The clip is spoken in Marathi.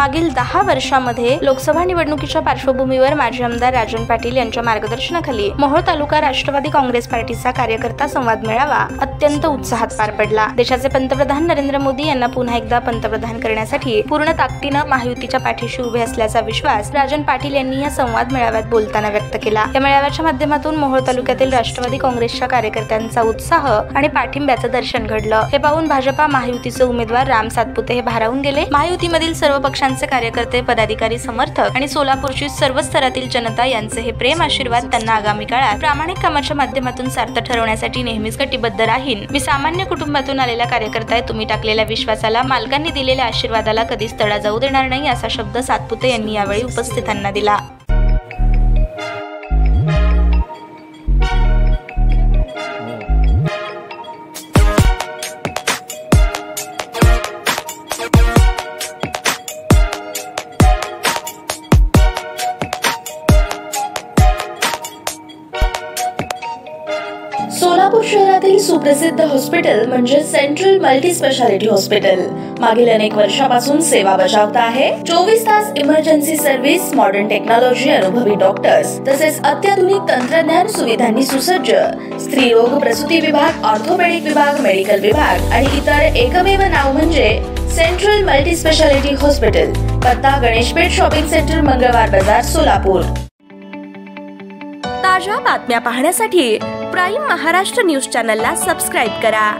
मागील 10 वर्षांमध्ये लोकसभा निवडणुकीच्या पार्श्वभूमीवर माजी आमदार राजन पाटील यांच्या मार्गदर्शनाखाली मोहोळ तालुका राष्ट्रवादी काँग्रेस पार्टीचा कार्यकर्ता संवाद मेळावा अत्यंत उत्साहात पार पडला। देशाचे पंतप्रधान नरेंद्र मोदी यांना पुन्हा एकदा पंतप्रधान करण्यासाठी पूर्ण ताकदीने महायुतीच्या पाठीशी उभे असल्याचा विश्वास राजन पाटील यांनी या संवाद मेळाव्यात बोलताना व्यक्त केला। या मेळाव्याच्या माध्यमातून मोहोळ तालुक्यातील राष्ट्रवादी काँग्रेसच्या कार्यकर्त्यांचा उत्साह आणि पाठिंब्याचं दर्शन घडलं। हे पाहून भाजपा महायुतीचे उमेदवार राम सातपुते हे भारावून गेले। महायुतीमधील सर्व पक्षांचे कार्यकर्ते, पदाधिकारी, समर्थक आणि सोलापूरची सर्व स्तरातील जनता यांचे हे प्रेम आशीर्वाद त्यांना आगामी काळात प्रामाणिक कामाच्या माध्यमातून सार्थ ठरवण्यासाठी नेहमीच कटिबद्ध राहीन। मी सामान्य कुटुंबातून आलेला कार्यकर्ता आहे। तुम्ही टाकलेल्या विश्वासाला, मालकांनी दिलेल्या आशीर्वादाला कधीच तडा जाऊ देणार नाही, असा शब्द सातपुते यांनी यावेळी उपस्थितांना दिला। सोलापूर शहरातील सुप्रसिद्ध हॉस्पिटल म्हणजे सेंट्रल मल्टी स्पेशालिटी हॉस्पिटल मागील अनेक वर्षापासून सेवा बजावत आहे। 24 तास इमर्जन्सी सर्व्हिस, मॉडर्न टेक्नॉलॉजी, अनुभवी डॉक्टर्स तसेच अत्याधुनिक तंत्रज्ञान सुविधांनी सुसज्ज स्त्रीरोग, प्रसूती विभाग, ऑर्थोपेडिक विभाग, मेडिकल विभाग आणि इतर एकमेव नाव म्हणजे सेंट्रल मल्टी स्पेशालिटी हॉस्पिटल। पत्ता गणेशपेठ शॉपिंग सेंटर, मंगळवार बाजार, सोलापूर। ताज्या बातम्या पाहण्यासाठी प्राईम महाराष्ट्र न्यूज चॅनलला सबस्क्राईब करा।